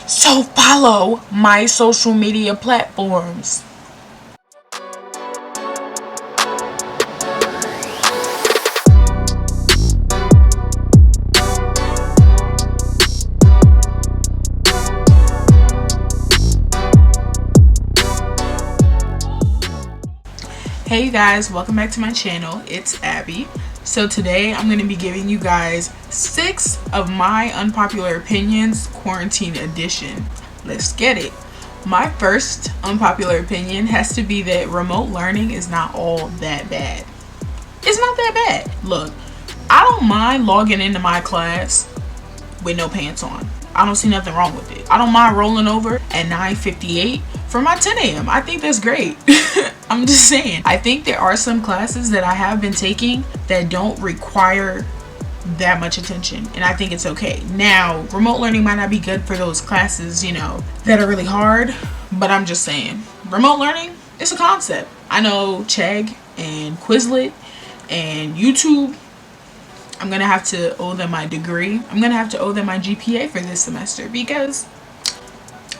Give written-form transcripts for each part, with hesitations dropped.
So follow my social media platforms. Hey you guys, welcome back to my channel. It's Abby. So today I'm going to be giving you guys 6 of my unpopular opinions, quarantine edition. Let's get it. My first unpopular opinion has to be that remote learning is not all that bad. It's not that bad. Look, I don't mind logging into my class with no pants on. I don't see nothing wrong with it. I don't mind rolling over at 9:58 for my 10 a.m. I think that's great. I'm just saying. I think there are some classes that I have been taking that don't require that much attention, and I think it's okay. Now, remote learning might not be good for those classes, that are really hard, but I'm just saying. Remote learning, it's a concept. I know Chegg and Quizlet and YouTube, I'm going to have to owe them my degree. I'm going to have to owe them my GPA for this semester because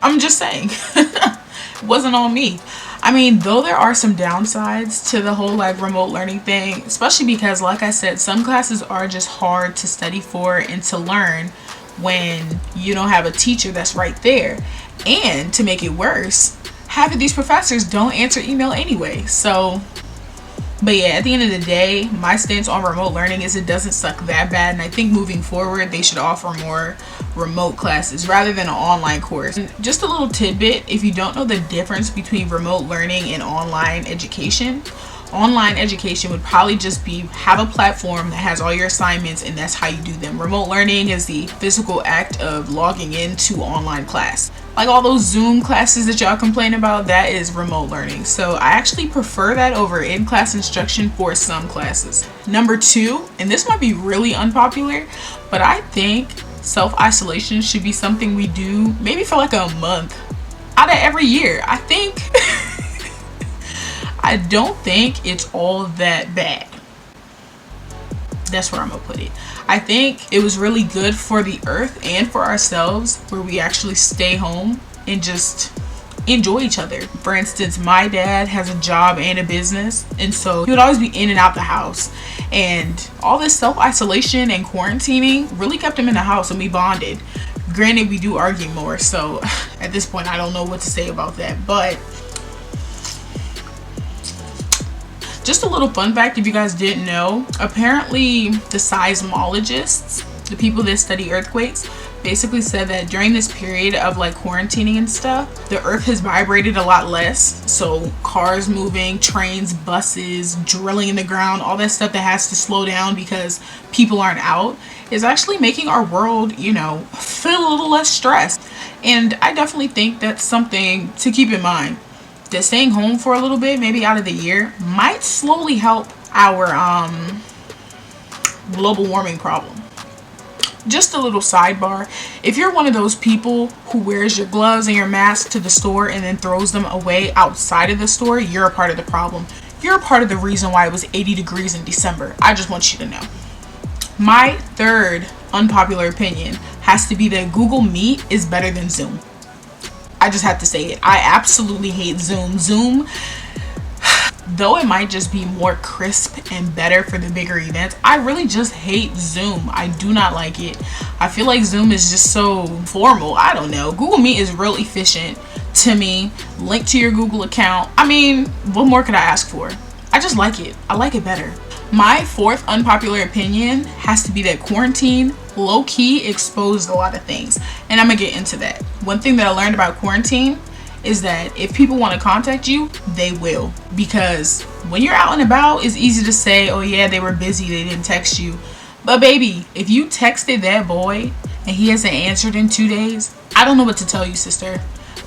I'm just saying. It wasn't on me. I mean, though there are some downsides to the whole remote learning thing, especially because, like I said, some classes are just hard to study for and to learn when you don't have a teacher that's right there. And to make it worse, half of these professors don't answer email anyway. But yeah, at the end of the day, my stance on remote learning is it doesn't suck that bad, and I think moving forward they should offer more remote classes rather than an online course. And just a little tidbit, if you don't know the difference between remote learning and online education would probably just be have a platform that has all your assignments and that's how you do them. Remote learning is the physical act of logging into online class. Like all those Zoom classes that y'all complain about, that is remote learning. So I actually prefer that over in-class instruction for some classes. Number 2, and this might be really unpopular, but I think self-isolation should be something we do maybe for like a month out of every year. I don't think it's all that bad. That's where I'm gonna put it. I think it was really good for the earth and for ourselves where we actually stay home and just enjoy each other. For instance, my dad has a job and a business, and so he would always be in and out the house, and all this self-isolation and quarantining really kept him in the house, and we bonded. Granted, we do argue more, so at this point I don't know what to say about that. But just a little fun fact, if you guys didn't know, apparently the seismologists, the people that study earthquakes, basically said that during this period of quarantining and stuff, the earth has vibrated a lot less. So cars moving, trains, buses, drilling in the ground, all that stuff that has to slow down because people aren't out is actually making our world, feel a little less stressed. And I definitely think that's something to keep in mind. That staying home for a little bit, maybe out of the year, might slowly help our global warming problem. Just a little sidebar, if you're one of those people who wears your gloves and your mask to the store and then throws them away outside of the store, you're a part of the problem. You're a part of the reason why it was 80 degrees in December. I just want you to know. My third unpopular opinion has to be that Google Meet is better than Zoom. I just have to say it. I absolutely hate Zoom. Zoom, though it might just be more crisp and better for the bigger events, I really just hate Zoom. I do not like it. I feel like Zoom is just so formal. I don't know. Google Meet is real efficient to me. Link to your Google account. I mean, what more could I ask for? I just like it. I like it better. My fourth unpopular opinion has to be that quarantine low-key exposed a lot of things, and I'm gonna get into that. One thing that I learned about quarantine is that if people want to contact you, they will, because when you're out and about, it's easy to say, oh yeah, they were busy, they didn't text you. But baby, if you texted that boy and he hasn't answered in 2 days, I don't know what to tell you, sister.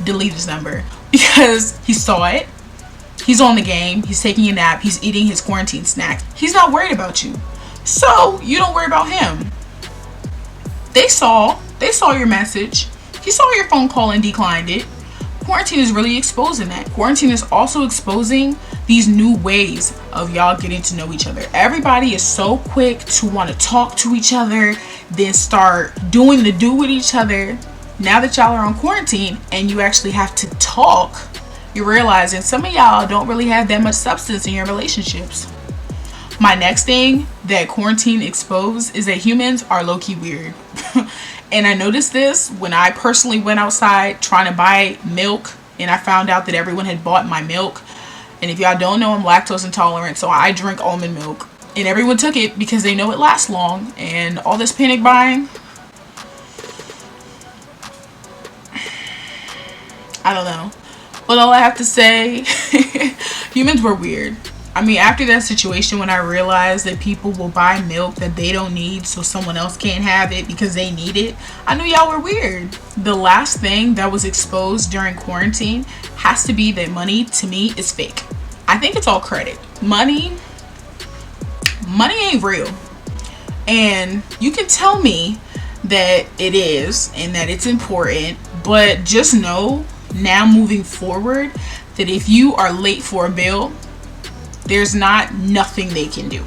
Delete his number, because he saw it. He's on the game, he's taking a nap, he's eating his quarantine snacks. He's not worried about you, so you don't worry about him. They saw your message. He saw your phone call and declined it. Quarantine is really exposing that. Quarantine is also exposing these new ways of y'all getting to know each other. Everybody is so quick to want to talk to each other, then start doing the do with each other. now that y'all are on quarantine and you actually have to talk, you're realizing some of y'all don't really have that much substance in your relationships. My next thing that quarantine exposed is that humans are low-key weird. And I noticed this when I personally went outside trying to buy milk, and I found out that everyone had bought my milk. And if y'all don't know, I'm lactose intolerant, so I drink almond milk. And everyone took it because they know it lasts long. And all this panic buying, I don't know. But all I have to say, humans were weird. I mean, after that situation when I realized that people will buy milk that they don't need so someone else can't have it because they need it, I knew y'all were weird. The last thing that was exposed during quarantine has to be that money, to me, is fake. I think it's all credit. Money ain't real. And you can tell me that it is and that it's important, but just know now moving forward that if you are late for a bill, there's nothing they can do.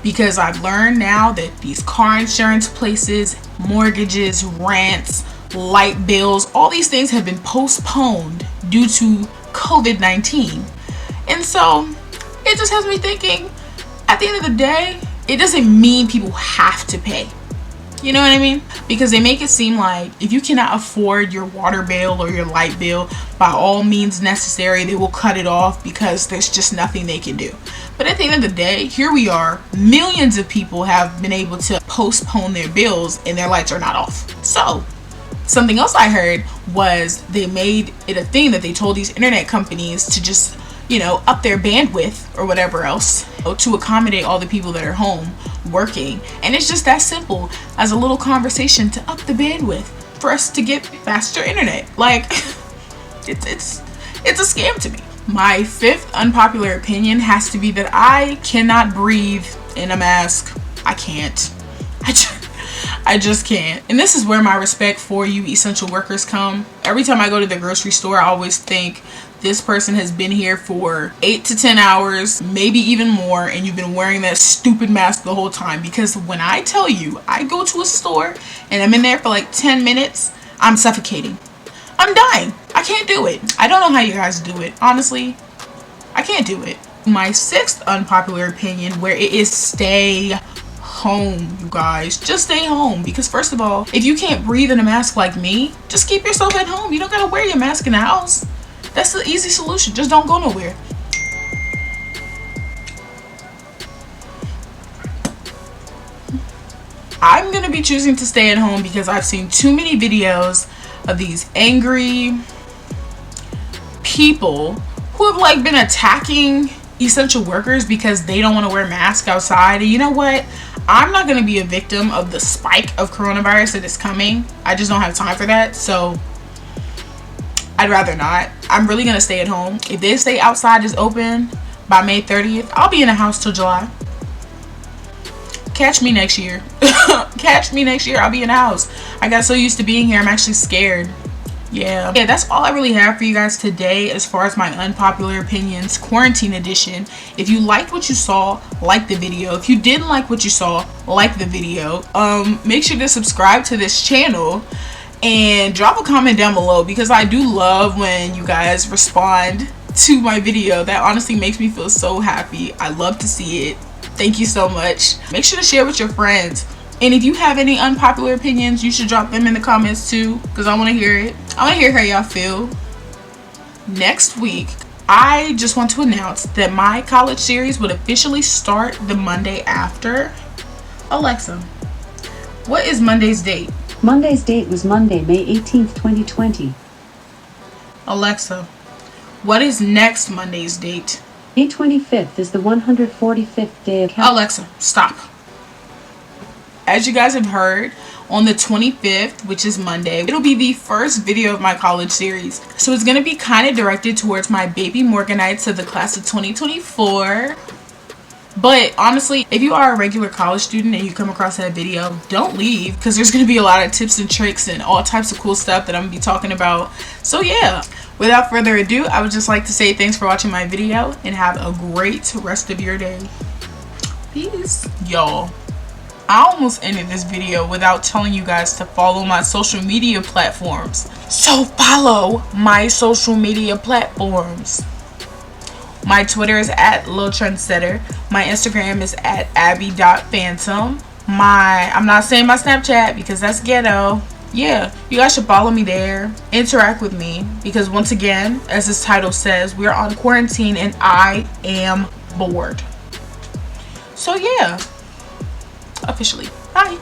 Because I've learned now that these car insurance places, mortgages, rents, light bills, all these things have been postponed due to COVID-19. And so it just has me thinking, at the end of the day, it doesn't mean people have to pay. You know what I mean? Because they make it seem like if you cannot afford your water bill or your light bill, by all means necessary, they will cut it off because there's just nothing they can do. But at the end of the day, here we are. Millions of people have been able to postpone their bills and their lights are not off. So something else I heard was they made it a thing that they told these internet companies to just, up their bandwidth or whatever else to accommodate all the people that are home working. And it's just that simple as a little conversation to up the bandwidth for us to get faster internet. Like, it's a scam to me. My fifth unpopular opinion has to be that I cannot breathe in a mask. I can't. I just can't. And this is where my respect for you essential workers come. Every time I go to the grocery store, I always think this person has been here for 8 to 10 hours, maybe even more, and you've been wearing that stupid mask the whole time. Because when I tell you, I go to a store and I'm in there for like 10 minutes, I'm suffocating. I'm dying. I can't do it. I don't know how you guys do it. Honestly, I can't do it. My sixth unpopular opinion, where it is stay home, you guys. Just stay home. Because first of all, if you can't breathe in a mask like me, just keep yourself at home. You don't gotta wear your mask in the house. That's the easy solution. Just don't go nowhere. I'm gonna be choosing to stay at home because I've seen too many videos of these angry people who have been attacking essential workers because they don't want to wear masks outside. And you know what? I'm not gonna be a victim of the spike of coronavirus that is coming. I just don't have time for that. So I'd rather not. I'm really gonna stay at home. If they say outside is open by May 30th, I'll be in the house till July. Catch me next year. Catch me next year. I'll be in the house. I got so used to being here, I'm actually scared. Yeah, that's all I really have for you guys today as far as my unpopular opinions quarantine edition. If you liked what you saw, like the video. If you didn't like what you saw, like the video. Make sure to subscribe to this channel and drop a comment down below, because I do love when you guys respond to my video. That honestly makes me feel so happy. I love to see it. Thank you so much. Make sure to share with your friends. And if you have any unpopular opinions, you should drop them in the comments too, because I want to hear it. I want to hear how y'all feel. Next week, I just want to announce that my college series would officially start the Monday after. Alexa, what is Monday's date? Monday's date was Monday, May 18th, 2020. Alexa, what is next Monday's date? May 25th is the 145th day of... Alexa, stop. As you guys have heard, on the 25th, which is Monday, it'll be the first video of my college series. So it's going to be kind of directed towards my baby Morganites of the class of 2024. But honestly, if you are a regular college student and you come across that video, don't leave, because there's going to be a lot of tips and tricks and all types of cool stuff that I'm going to be talking about. So yeah, without further ado, I would just like to say thanks for watching my video and have a great rest of your day. Peace, y'all. I almost ended this video without telling you guys to follow my social media platforms. So follow my social media platforms. My Twitter is @LilTrendsetter. My Instagram is @abby.phantom. I'm not saying my Snapchat because that's ghetto. Yeah, you guys should follow me there. Interact with me because once again, as this title says, we're on quarantine and I am bored. So yeah, officially, bye.